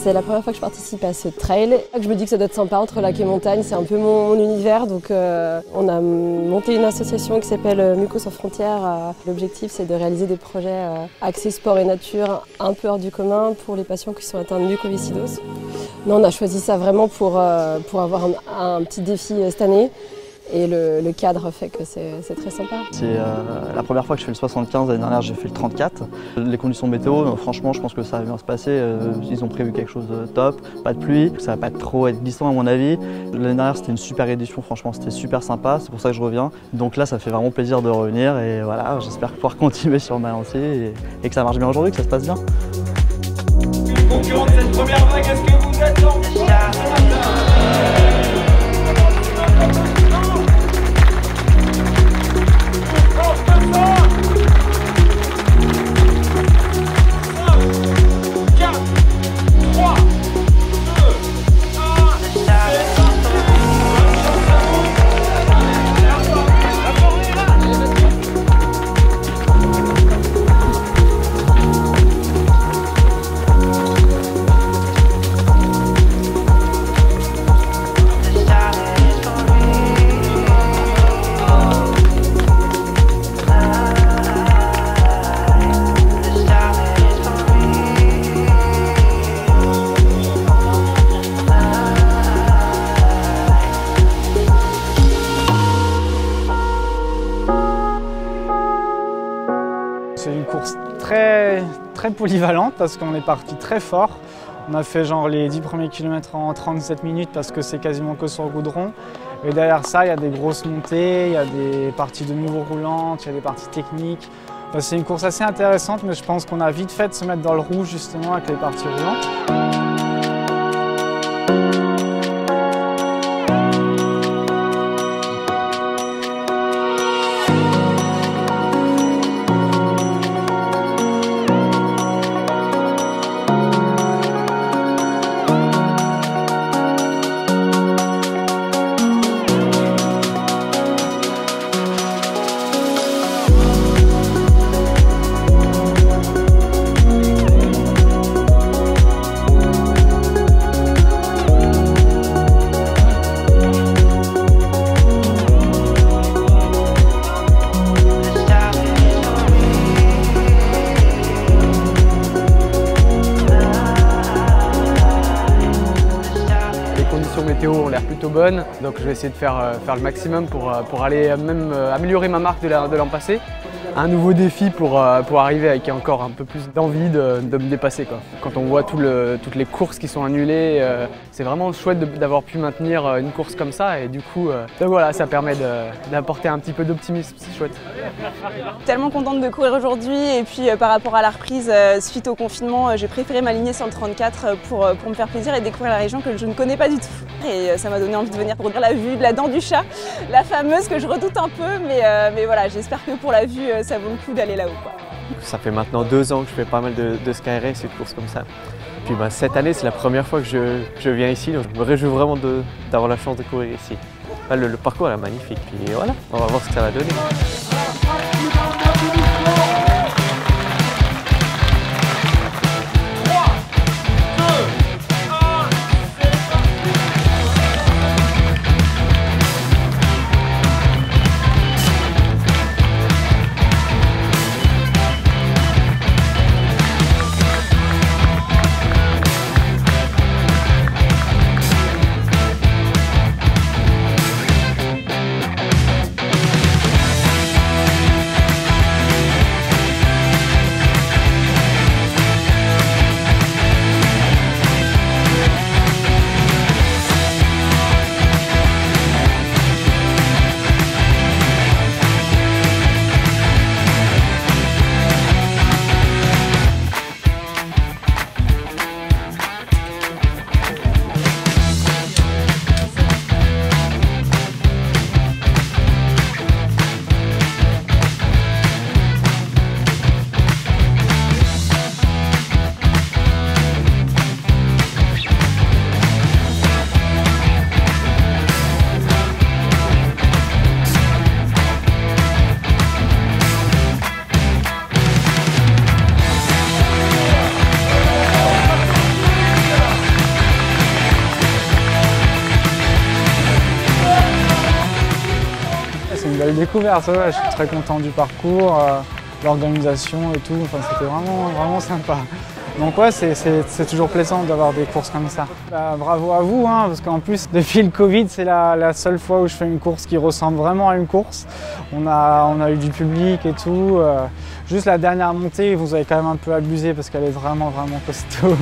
C'est la première fois que je participe à ce trail. Je me dis que ça doit être sympa entre lac et montagne, c'est un peu mon univers. Donc on a monté une association qui s'appelle Muco sans frontières. L'objectif c'est de réaliser des projets axés sport et nature un peu hors du commun pour les patients qui sont atteints de mucoviscidose. Mais on a choisi ça vraiment pour avoir un petit défi cette année. Et le cadre fait que c'est très sympa. C'est la première fois que je fais le 75, l'année dernière j'ai fait le 34. Les conditions météo, franchement je pense que ça va bien se passer. Ils ont prévu quelque chose de top, pas de pluie, ça va pas trop être glissant à mon avis. L'année dernière c'était une super édition, franchement c'était super sympa, c'est pour ça que je reviens. Donc là ça fait vraiment plaisir de revenir et voilà, j'espère pouvoir continuer sur ma lancée et que ça marche bien aujourd'hui, que ça se passe bien. Concurrent de cette première vague, est-ce que vous êtes en C'est une course très polyvalente parce qu'on est parti très fort. On a fait genre les 10 premiers kilomètres en 37 minutes parce que c'est quasiment que sur le goudron. Et derrière ça, il y a des grosses montées, il y a des parties de niveau roulantes, il y a des parties techniques. Enfin, c'est une course assez intéressante, mais je pense qu'on a vite fait de se mettre dans le rouge justement avec les parties roulantes. Les météo ont l'air plutôt bonnes, donc je vais essayer de faire le maximum pour aller même améliorer ma marque de l'an passé. Un nouveau défi pour arriver avec encore un peu plus d'envie de me dépasser, quoi. Quand on voit toutes les courses qui sont annulées, c'est vraiment chouette d'avoir pu maintenir une course comme ça et du coup, donc voilà, ça permet d'apporter un petit peu d'optimisme, c'est chouette. Tellement contente de courir aujourd'hui et puis par rapport à la reprise suite au confinement, j'ai préféré m'aligner sur le 34 pour me faire plaisir et découvrir la région que je ne connais pas du tout. Et ça m'a donné envie de venir pour dire la vue de la dent du chat, la fameuse que je redoute un peu, mais voilà, j'espère que pour la vue, ça vaut le coup d'aller là-haut, quoi. Ça fait maintenant 2 ans que je fais pas mal de Sky Race et de courses comme ça. Puis cette année, c'est la première fois que je viens ici, donc je me réjouis vraiment d'avoir la chance de courir ici. Le parcours est magnifique, puis voilà, on va voir ce que ça va donner. belle découverte, ouais, je suis très content du parcours, l'organisation et tout, enfin, c'était vraiment sympa. Donc ouais, c'est toujours plaisant d'avoir des courses comme ça. Bah, bravo à vous, hein, parce qu'en plus, depuis le Covid, c'est la seule fois où je fais une course qui ressemble vraiment à une course. On a eu du public et tout. Juste la dernière montée, vous avez quand même un peu abusé parce qu'elle est vraiment costaud.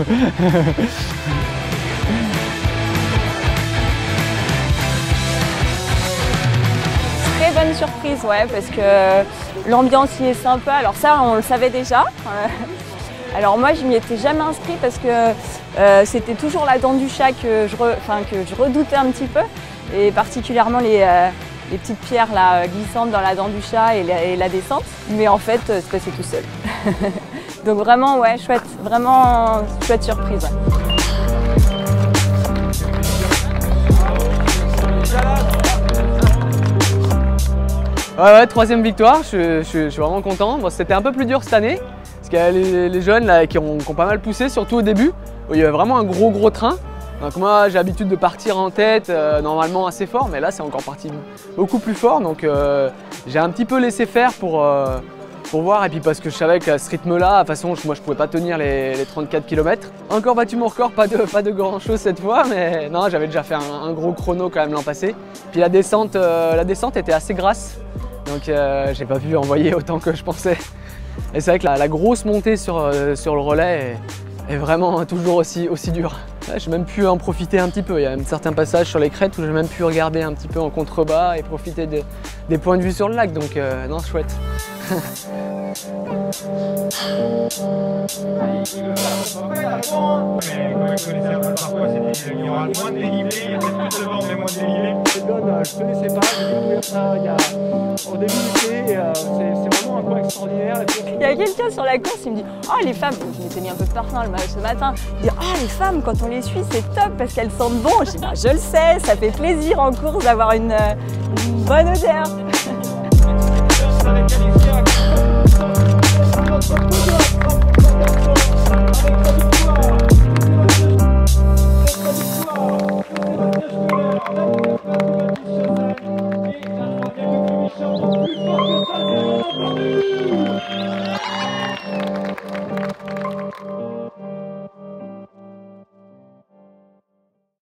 Très bonne surprise, ouais, parce que l'ambiance y est sympa. Alors ça, on le savait déjà. Alors moi, je m'y étais jamais inscrite parce que c'était toujours la dent du chat que je redoutais un petit peu, et particulièrement les petites pierres là, glissantes dans la dent du chat et la descente. Mais en fait, c'est passé tout seul. Donc vraiment, ouais, chouette, vraiment chouette surprise. Ouais. Ouais, troisième victoire, je suis vraiment content. Bon, c'était un peu plus dur cette année, parce qu'il y a les jeunes là, qui ont pas mal poussé, surtout au début, où il y avait vraiment un gros train. Donc moi j'ai l'habitude de partir en tête, normalement assez fort, mais là c'est encore parti beaucoup plus fort. Donc j'ai un petit peu laissé faire pour voir, et puis parce que je savais qu'à ce rythme-là, de toute façon moi je pouvais pas tenir les 34 km. Encore battu mon record, pas de grand chose cette fois, mais non, j'avais déjà fait un gros chrono quand même l'an passé. Puis la descente était assez grasse. Donc j'ai pas pu envoyer autant que je pensais. Et c'est vrai que la grosse montée sur le relais est vraiment toujours aussi dure. J'ai même pu en profiter un petit peu. Il y a même certains passages sur les crêtes où j'ai même pu regarder un petit peu en contrebas et profiter des points de vue sur le lac. Donc non, chouette. Je connaissais pas, j'ai découvert ça au début de l'été, c'est vraiment un coin extraordinaire. Il y a quelqu'un sur la course, il me dit « Oh les femmes !» Je m'étais mis un peu de parfum ce matin. Il dit « Oh les femmes, quand on les suit, c'est top parce qu'elles sentent bon !» Je dis bah, « Je le sais, ça fait plaisir en course d'avoir une bonne odeur. » Avec